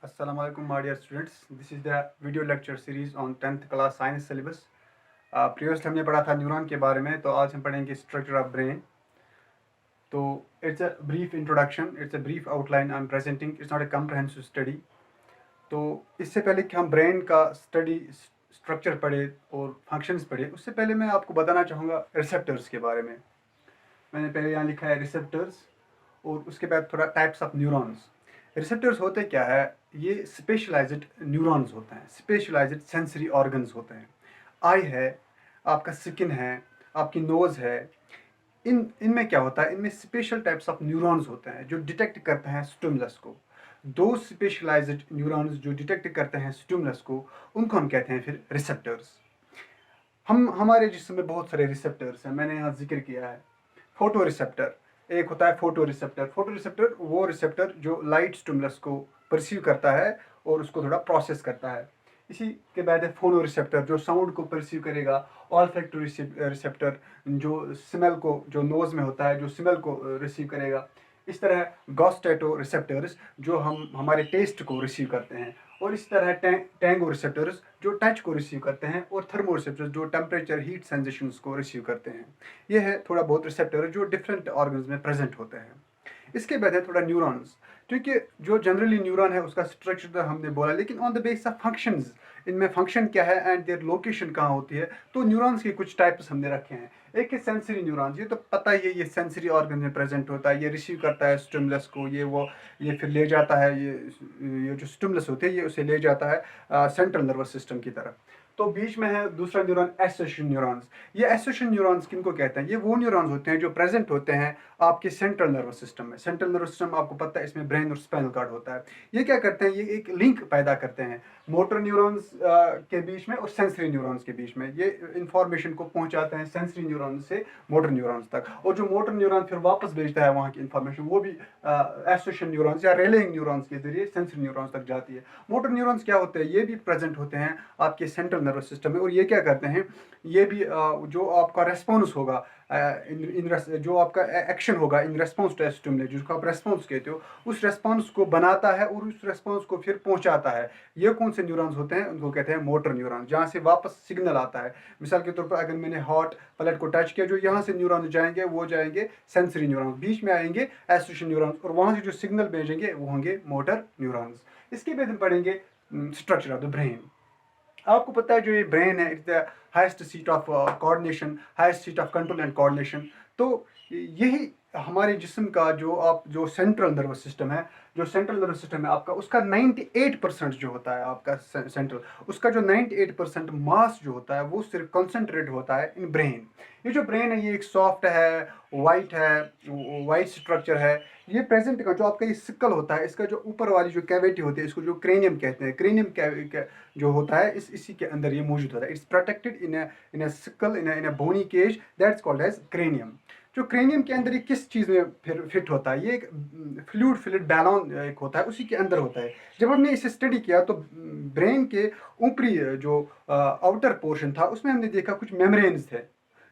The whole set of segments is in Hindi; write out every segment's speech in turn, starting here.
Assalamu alaikum, my dear students. This is the video lecture series on 10th class science syllabus. Previously हमने पढ़ा था न्यूरॉन के बारे में, तो आज हम पढ़ेंगे स्ट्रक्चर ऑफ ब्रेन. तो it's a brief introduction, it's a brief outline I am presenting, it's not a comprehensive study. तो इससे पहले कि हम ब्रेन का स्टडी स्ट्रक्चर पढ़े और फंक्शंस पढ़े, उससे पहले मैं आपको बताना चाहूँगा रिसेप्टर्स के बारे में. मैंने पहले यहाँ लिखा है रिसेप्टर्स और उसके बाद थोड़ा टाइप्स ऑफ न्यूरॉन्स. रिसेप्टर्स होते क्या है? ये स्पेशलाइज्ड न्यूरॉन्स होते हैं, स्पेशलाइज्ड सेंसरी ऑर्गन्स होते हैं. आई है, आपका स्किन है, आपकी नोज़ है. इनमें क्या होता है? इनमें स्पेशल टाइप्स ऑफ न्यूरॉन्स होते हैं जो डिटेक्ट करते हैं स्टिमुलस को. दो स्पेशलाइज्ड न्यूरॉन्स जो डिटेक्ट करते हैं स्टिमुलस को, उनको हम कहते हैं फिर रिसेप्टर्स. हमारे जिस्म में बहुत सारे रिसेप्टर्स हैं. मैंने यहाँ जिक्र किया है फोटो रिसेप्टर. एक होता है फोटो रिसेप्टर. फोटो रिसेप्टर वो रिसेप्टर जो लाइट स्टिमुलस को परसीव करता है और उसको थोड़ा प्रोसेस करता है. इसी के बाद है फोनो रिसेप्टर जो साउंड को परसीव करेगा. ऑल्फैक्टरी रिसेप्टर जो स्मेल को, जो नोज में होता है, जो स्मेल को रिसीव करेगा. इस तरह गॉस्टेटो रिसेप्टर्स जो हमारे टेस्ट को रिसीव करते हैं. और इस तरह टैंगो रिसेप्टर्स जो टच को रिसीव करते हैं. और थर्मो रिसेप्टर्स जो टेम्परेचर हीट सेंसेशंस को रिसीव करते हैं. ये है थोड़ा बहुत रिसेप्टर जो डिफरेंट ऑर्गन्स में प्रेजेंट होते हैं. इसके बाद है थोड़ा न्यूरॉन्स, क्योंकि जो जनरली न्यूरॉन है उसका स्ट्रक्चर तो हमने बोला, लेकिन on the base of functions, इनमें फंक्शन क्या है एंड देयर लोकेशन कहाँ होती है, तो न्यूरॉन्स के कुछ टाइप्स हमने रखे हैं. एक है सेंसरी न्यूरॉन्स. ये तो पता ही है, ये सेंसरी ऑर्गन में प्रेजेंट होता है. ये रिसीव करता है स्टिमुलस को, ये फिर ले जाता है. ये जो स्टिमुलस होते हैं ये उसे ले जाता है सेंट्रल नर्वस सिस्टम की तरफ. तो बीच में है दूसरा न्यूरॉन एसोसिएशन न्यूरॉन्स. ये एसोसिएशन न्यूरॉन्स किनको कहते हैं? ये वो न्यूरॉन्स होते हैं जो प्रेजेंट होते हैं आपके सेंट्रल नर्वस सिस्टम में. सेंट्रल नर्वस सिस्टम आपको पता है, इसमें ब्रेन और स्पाइनल कॉर्ड होता है. ये क्या करते हैं? ये एक लिंक पैदा करते हैं मोटर न्यूरॉन्स के बीच में और सेंसरी न्यूरॉन्स के बीच में. ये इंफॉर्मेशन को पहुंचाते हैं सेंसरी न्यूरॉन से मोटर न्यूरॉन्स तक. और जो मोटर न्यूरॉन फिर वापस भेजता है वहाँ की इंफॉर्मेशन, वो भी एसोसिएशन न्यूरॉन्स या रेलेइंग न्यूरॉन्स के जरिए सेंसरी न्यूरॉन्स तक जाती है. मोटर न्यूरॉन्स क्या होते हैं? ये भी प्रेजेंट होते हैं आपके सेंट्रल नर्वस सिस्टम में. और ये क्या करते हैं? ये भी जो आपका रेस्पॉन्स होगा, जो आपका एक्शन होगा इन रेस्पॉन्स टू स्टिमुलस, जिसको आप रेस्पॉन्स कहते हो, उस रेस्पॉन्स को बनाता है और उस रेस्पॉन्स को फिर पहुंचाता है. ये कौन से न्यूरॉन्स होते हैं? उनको कहते हैं मोटर न्यूरॉन, जहाँ से वापस सिग्नल आता है. मिसाल के तौर पर अगर मैंने हॉट प्लेट को टच किया, जो यहाँ से न्यूरॉन्स जाएंगे वो जाएंगे सेंसरी न्यूरॉन्स, बीच में आएंगे एसोसिएशन न्यूरॉन्स, और वहाँ से जो सिग्नल भेजेंगे वो होंगे मोटर न्यूरॉन्स. इसके बाद हम पढ़ेंगे स्ट्रक्चर ऑफ द ब्रेन. आपको पता है जो ये ब्रेन है, it's the highest seat of coordination, highest seat of control and coordination. तो यही हमारे जिस्म का जो सेंट्रल नर्वस सिस्टम है, जो सेंट्रल नर्वस सिस्टम है आपका, उसका 98% जो होता है आपका सेंट्रल, उसका जो 98% मास जो होता है वो सिर्फ कॉन्सेंट्रेट होता है इन ब्रेन. ये जो ब्रेन है ये एक सॉफ्ट है, वाइट स्ट्रक्चर है. ये प्रेजेंट का जो आपका ये सिक्कल होता है, इसका जो ऊपर वाली जो कैविटी होती है, इसको जो क्रेनियम कहते हैं, क्रेनियम जो होता है इसी के अंदर ये मौजूद होता है. It's protected in a skull, in a bony cage, that's called as cranium. जो क्रेनियम के अंदर ये किस चीज़ में फिर फिट होता है? ये एक फ्लूइड फिल्ड बैलून एक होता है, उसी के अंदर होता है. जब हमने इसे स्टडी किया तो ब्रेन के ऊपरी जो आउटर पोर्शन था उसमें हमने देखा कुछ मेम्ब्रेन्स थे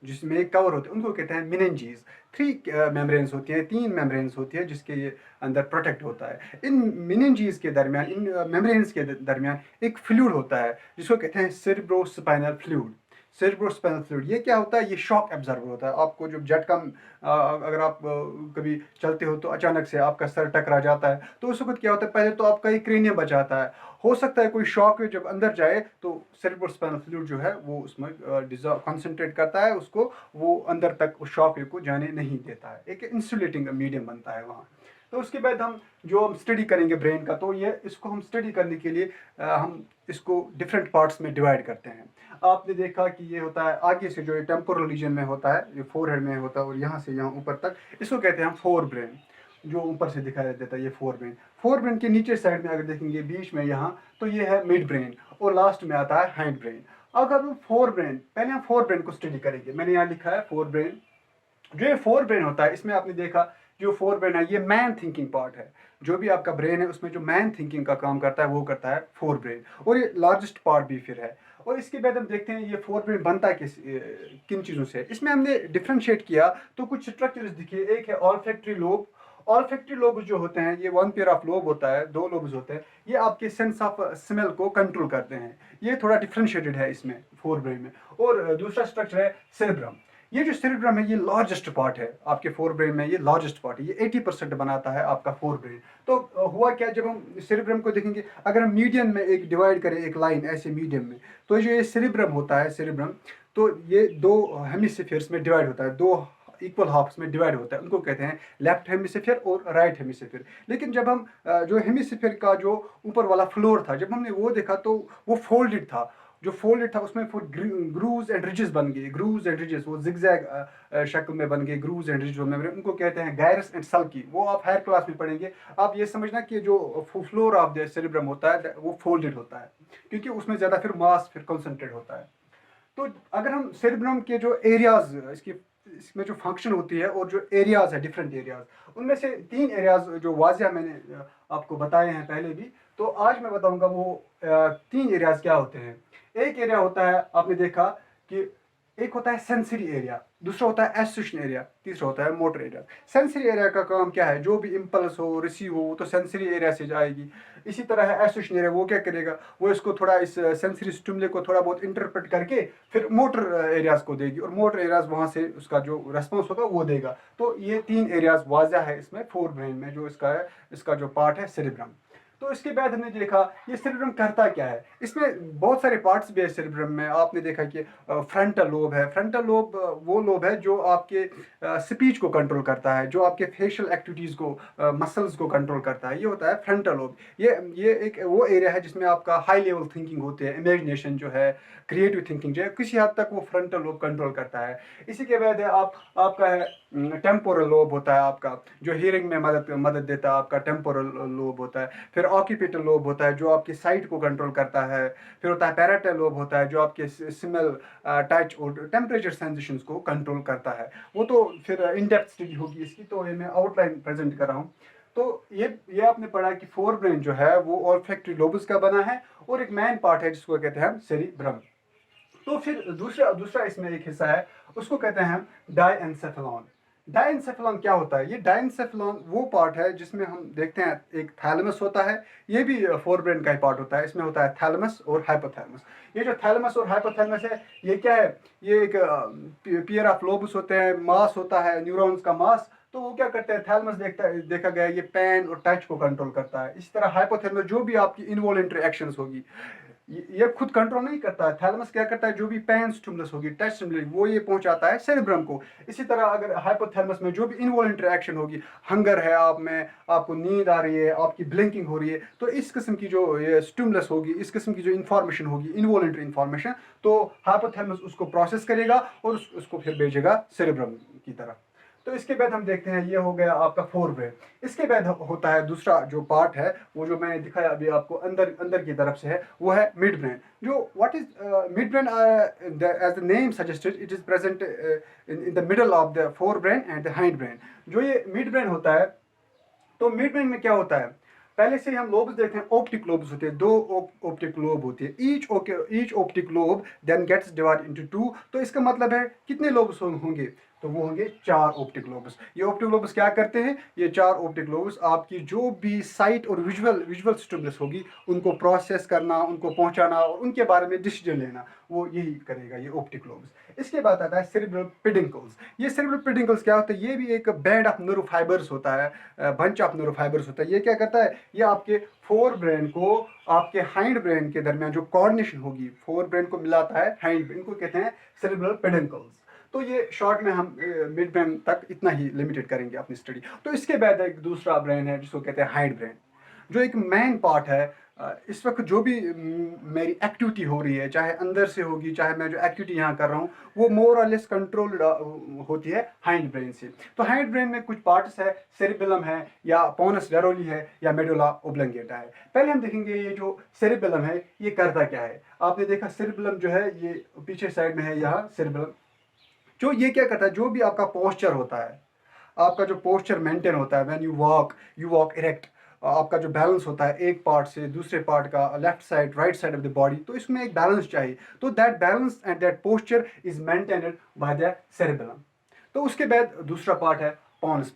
जिसमें एक कवर होते हैं, उनको कहते हैं मेनिंजीज. 3 मेम्ब्रेन्स होती हैं, 3 मेम्ब्रेन्स होती है जिसके ये अंदर प्रोटेक्ट होता है. इन मेनिंजीज के दरमियान, इन मेम्ब्रेन्स के दरमियान एक फ्लूइड होता है जिसको कहते हैं सेरेब्रोस्पाइनल फ्लूइड. सेरेब्रोस्पाइनल फ्लूइड ये क्या होता है? ये शॉक एब्जॉर्बर होता है. आपको जब झटका, अगर आप कभी चलते हो तो अचानक से आपका सर टकरा जाता है, तो उस वक्त क्या होता है? पहले तो आपका ये क्रेनियम बचाता है. हो सकता है कोई शॉक जब अंदर जाए तो सेरेब्रोस्पाइनल फ्लूइड जो है वो उसमें कंसंट्रेट करता है, उसको वो अंदर तक उस शॉक को जाने नहीं देता है. एक इंसुलेटिंग मीडियम बनता है वहाँ. तो उसके बाद हम स्टडी करेंगे ब्रेन का, तो ये इसको हम स्टडी करने के लिए हम इसको डिफरेंट पार्ट्स में डिवाइड करते हैं. आपने देखा कि ये होता है आगे से, जो ये टेम्पोरल रीजन में होता है, ये फोरहेड में होता है, और यहाँ से यहाँ ऊपर तक, इसको कहते हैं हम फोर ब्रेन. जो ऊपर से दिखाई देता है ये फोर ब्रेन. फोर ब्रेन के नीचे साइड में अगर देखेंगे बीच में यहाँ, तो ये है मिड ब्रेन, और लास्ट में आता है हैंड ब्रेन. अगर हम फोर ब्रेन, पहले हम फोर ब्रेन को स्टडी करेंगे. मैंने यहाँ लिखा है फोर ब्रेन. जो ये फोर ब्रेन होता है, इसमें आपने देखा जो फोर ब्रेन है ये मैन थिंकिंग पार्ट है. जो भी आपका ब्रेन है उसमें जो मैन थिंकिंग का काम करता है वो करता है फोर ब्रेन, और ये लार्जेस्ट पार्ट भी फिर है. और इसके बाद हम देखते हैं ये फोर ब्रेन बनता है किन चीज़ों से. इसमें हमने डिफ्रेंशिएट किया तो कुछ स्ट्रक्चर्स दिखे. एक है ऑल्फैक्टरी लोब ऑल्फैक्टरी लोब्स जो होते हैं, ये वन पेयर ऑफ लोब होता है, दो लोब्स होते हैं, ये आपके सेंस ऑफ स्मेल को कंट्रोल करते हैं। ये थोड़ा डिफ्रेंशिएटेड है इसमें फोर ब्रेन में। और दूसरा स्ट्रक्चर है सेरेब्रम। ये जो सेरेब्रम है ये लार्जेस्ट पार्ट है आपके फोर ब्रेन में, ये लार्जेस्ट पार्ट है, ये 80% बनाता है आपका फोर ब्रेन। तो हुआ क्या, जब हम सेरेब्रम को देखेंगे, अगर हम मीडियन में एक डिवाइड करें, एक लाइन ऐसे मीडियम में, तो जो ये सेरेब्रम होता है, सेरेब्रम, तो ये दो हेमिस्फीयर्स में डिवाइड होता है, दो इक्वल हाफ्स में डिवाइड होता है, उनको कहते हैं लेफ्ट हेमिस्फीयर और राइट हेमिस्फीयर। लेकिन जब हम जो हेमिस्फीयर का जो ऊपर वाला फ्लोर था, जब हमने वो देखा तो वो फोल्डेड था। जो फोल्डेड था उसमें फिर ग्रूव्स एंड रिजेस बन गए, ग्रूव्स एंड रिजेस, वो जिगजैग शक्ल में बन गए, ग्रूव्स एंड रिजेस में, उनको कहते हैं गायरस एंड सल्की। वो आप हायर क्लास में पढ़ेंगे। आप ये समझना कि जो फ्लोर ऑफ द सेरेब्रम होता है वो फोल्डेड होता है, क्योंकि उसमें ज़्यादा फिर मास फिर कंसंट्रेट होता है। तो अगर हम सेरेब्रम के जो एरियाज, इसमें जो फंक्शन होती है और जो एरियाज है, डिफरेंट एरियाज, उनमें से 3 एरियाज जो वाजिया मैंने आपको बताए हैं पहले भी, तो आज मैं बताऊंगा वो 3 एरियाज क्या होते हैं। एक एरिया होता है, आपने देखा कि एक होता है सेंसरी एरिया, दूसरा होता है एसोसिएशन एरिया, तीसरा होता है मोटर एरिया। सेंसरी एरिया का काम क्या है, जो भी इम्पल्स हो, रिसीव हो, तो सेंसरी एरिया से जाएगी। इसी तरह है एसोसिएशन एरिया, वो क्या करेगा, वो इसको थोड़ा इस सेंसरी स्टिमुले को थोड़ा बहुत इंटरप्रेट करके फिर मोटर एरियाज को देगी, और मोटर एरियाज वहाँ से उसका जो रेस्पॉन्स होगा वो देगा। तो ये 3 एरियाज वाजिया है इसमें फोर ब्रेन में, जो इसका है, इसका जो पार्ट है सेरेब्रम। तो इसके बाद हमने देखा ये सेरेब्रम करता क्या है। इसमें बहुत सारे पार्ट्स भी है सेरेब्रम में। आपने देखा कि फ्रंटल लोब है। फ्रंटल लोब वो लोब है जो आपके स्पीच को कंट्रोल करता है, जो आपके फेशियल एक्टिविटीज़ को, मसल्स को कंट्रोल करता है, ये होता है फ्रंटल लोब। ये एक वो एरिया है जिसमें आपका हाई लेवल थिंकिंग होती है, इमेजिनेशन जो है, क्रिएटिव थिंकिंग जो है, किसी हद तक वो फ्रंटल लोब कंट्रोल करता है। इसी के बाद है आपका है टेम्पोरल लोब होता है आपका, जो हियरिंग में मदद देता है, आपका टेम्पोरल लोब होता है। फिर ऑक्यूपेटल लोब होता है जो आपकी साइट को कंट्रोल करता है। फिर होता है पैराइटल लोब होता है जो आपके स्मेल, टच और टेम्परेचर सेंसेशंस को कंट्रोल करता है। वो तो फिर इन डेप्थ स्टडी होगी इसकी, तो ये मैं आउटलाइन प्रेजेंट कर रहा हूँ। तो ये आपने पढ़ा कि फोर ब्रेन जो है वो ऑल्फैक्टरी लोब्स का बना है, और एक मेन पार्ट है जिसको कहते हैं हम सेरिब्रम। तो फिर दूसरा इसमें एक हिस्सा है, उसको कहते हैं हम डायएन्सेफेलॉन। डायएन्सेफेलॉन क्या होता है, ये डायएन्सेफेलॉन वो पार्ट है जिसमें हम देखते हैं एक थैलेमस होता है, ये भी फोर ब्रेन का ही पार्ट होता है। इसमें होता है थैलेमस और हाइपोथैलेमस। ये जो थैलेमस और हाइपोथैलेमस है, ये क्या है, ये एक पेयर ऑफ लोब्स होते हैं, मास होता है, न्यूरॉन्स का मास। तो वो क्या करते हैं, थैलेमस देखा गया ये पेन और टच को कंट्रोल करता है। इसी तरह हाइपोथैलेमस जो भी आपकी इनवॉलेंटरी एक्शंस होगी, ये खुद कंट्रोल नहीं करता है। थैलेमस क्या करता है, जो भी पेन स्टिमुलस होगी, टच स्टिमुलस, वो ये पहुंचाता है सेरेब्रम को। इसी तरह अगर हाइपोथैलेमस में जो भी इनवॉलेंटरी एक्शन होगी, हंगर है आप में, आपको नींद आ रही है, आपकी ब्लिंकिंग हो रही है, तो इस किस्म की जो ये स्टिमुलस होगी, इस किस्म की जो इन्फॉर्मेशन होगी, इनवॉलेंटरी इन्फॉर्मेशन, तो हाइपोथैलेमस उसको प्रोसेस करेगा और उसको फिर भेजेगा सेरेब्रम की तरफ। तो इसके बाद हम देखते हैं, ये हो गया आपका फोर ब्रेन। इसके बाद होता है दूसरा जो पार्ट है, वो जो मैंने दिखाया अभी आपको, अंदर की तरफ से है, वो है मिड ब्रेन। जो what is mid brain, as the name suggested, it is present in the middle of the fore brain and the hind brain. जो ये मिड ब्रेन होता है, तो मिड ब्रेन में क्या होता है, पहले से ही हम लोब्स देखते हैं, ऑप्टिक लोब्स होते हैं, दो ऑप्टिक लोब होती है। Each optic lobe then gets divide into 2। तो इसका मतलब है कितने लोब्स होंगे, तो वो होंगे 4 ऑप्टिक लोब्स। ये ऑप्टिक लोब्स क्या करते हैं, ये 4 ऑप्टिक लोब्स आपकी जो भी साइट और विजुअल स्टिमुलस होगी, उनको प्रोसेस करना, उनको पहुंचाना और उनके बारे में डिसीजन लेना, वो यही करेगा ये ऑप्टिक लोब्स। इसके बाद आता है सेरेब्रल पेडिंकल्स। ये सेरेब्रल पेडिंकल्स क्या होता है, ये भी एक बैंड ऑफ नर्व फाइबर्स होता है, बंच ऑफ नर्व फाइबर्स होता है। ये क्या करता है, ये आपके फोर ब्रेन को आपके हाइंड ब्रेन के दरमियान जो कोऑर्डिनेशन होगी, फोर ब्रेन को मिलाता है हाइंड ब्रेन, इनको कहते हैं सेरेब्रल पेडिंकल्स। तो ये शॉर्ट में हम मिड ब्रेन तक इतना ही लिमिटेड करेंगे अपनी स्टडी। तो इसके बाद एक दूसरा ब्रेन है जिसको कहते हैं हाइंड ब्रेन, जो एक मेन पार्ट है। इस वक्त जो भी मेरी एक्टिविटी हो रही है, चाहे अंदर से होगी, चाहे मैं जो एक्टिविटी यहाँ कर रहा हूँ, वो मोर और लेस कंट्रोल्ड होती है हाइंड ब्रेन से। तो हाइंड ब्रेन में कुछ पार्ट्स है, सेरिबेलम है, या पोनस वेरोली है, या मेडुला ओब्लंगेटा है। पहले हम देखेंगे ये जो सेरिबेलम है ये करता क्या है। आपने देखा सेरिबेलम जो है ये पीछे साइड में है, यहाँ सेरिबेलम जो ये क्या करता है, जो भी आपका पोस्चर होता है, आपका जो पोस्चर मेंटेन होता है, व्हेन यू वॉक इरेक्ट, आपका जो बैलेंस होता है एक पार्ट से दूसरे पार्ट का, left side right side of the body, तो इसमें एक बैलेंस चाहिए। तो that balance and that posture is maintained by the cerebellum. तो उसके बाद दूसरा पार्ट है पॉनस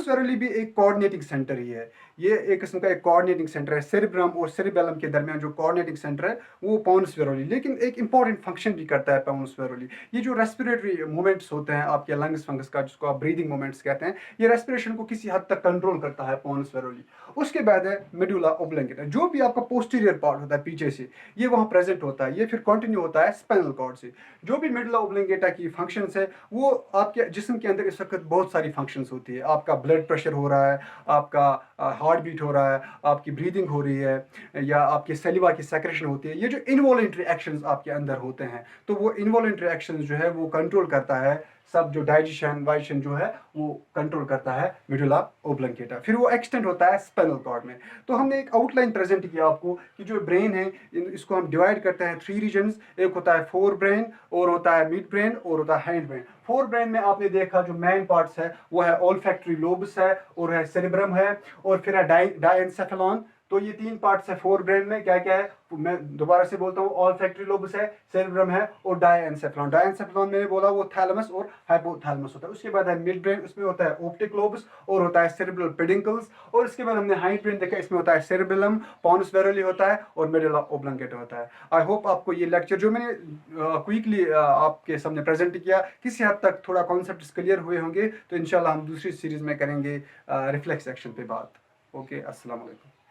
वेरोली भी एक कोऑर्डिनेटिंग सेंटर ही है। ये एक किस्म का एक कोऑर्डिनेटिंग सेंटर है। सेरिब्रम और सेरिबेलम के दरमियान जो कोऑर्डिनेटिंग सेंटर है वो पॉनस वेरोली, लेकिन एक इंपॉर्टेंट फंक्शन भी करता है पॉनस वेरोली। ये जो रेस्पिरेटरी मूवमेंट्स होते हैं आपके लंग्स फंगस का, जिसको आप ब्रीदिंग मूवमेंट्स कहते हैं, ये रेस्पिरेशन को किसी हद तक कंट्रोल करता है पॉनस वेरोली। उसके बाद है मेडुला ओब्लंगेटा, जो भी आपका पोस्टीरियर पार्ट होता है पीछे से, ये वहाँ प्रेजेंट होता है। ये फिर कंटिन्यू होता है स्पाइनल कॉर्ड से। जो भी मेडुला ओब्लंगेटा की फंक्शंस है, वो आपके जिस्म के अंदर इस वक्त बहुत सारी फंक्शंस होती है। आपका ब्लड प्रेशर हो रहा है, आपका हार्ट बीट हो रहा है, आपकी ब्रीदिंग हो रही है, या आपके सलिवा की सेक्रेशन होती है। ये जो इनवॉलंटरी एक्शंस आपके अंदर होते हैं, तो वो इनवॉलंटरी एक्शंस जो है वो कंट्रोल करता है सब, जो डाइजेशन वाइजेशन जो है वो कंट्रोल करता है मेडुला ओब्लंगेटा। फिर वो एक्सटेंड होता है स्पाइनल कॉर्ड में। तो हमने एक आउटलाइन प्रेजेंट किया आपको कि जो ब्रेन है इसको हम डिवाइड करते हैं 3 रीजन्स। एक होता है फोर ब्रेन, और होता है मिड ब्रेन, और होता है हैंड ब्रेन। फोर ब्रेन में आपने देखा जो मेन पार्ट्स है वो है ओल्फैक्टरी लोब्स है, और है सेरिब्रम है, और फिर है डायएन्सेफेलॉन। तो ये 3 पार्ट्स है फोर ब्रेन में। क्या क्या है, मैं दोबारा से बोलता हूँ, ओल्फैक्टरी लोब्स है, सेरिब्रम है, और डायएन्सेफेलॉन। डायएन्सेफेलॉन मैंने बोला वो थैलेमस और हाइपोथैलेमस होता है। उसके बाद है मिड ब्रेन, उसमें होता है ऑप्टिक लोब्स, और होता है सेरिब्रल पेडिंकल्स। और इसके बाद हमने हाइंड ब्रेन देखा, इसमें होता है सेरिबेलम, पॉनस वेरोली होता है, और मेडुला ओब्लंगेटा होता है। आई होप आपको ये लेक्चर जो मैंने क्विकली आपके सामने प्रेजेंट किया, किसी हद तक थोड़ा कॉन्सेप्ट क्लियर हुए होंगे। तो इंशाल्लाह हम दूसरी सीरीज में करेंगे रिफ्लेक्स एक्शन पे बात। ओके, अस्सलाम वालेकुम।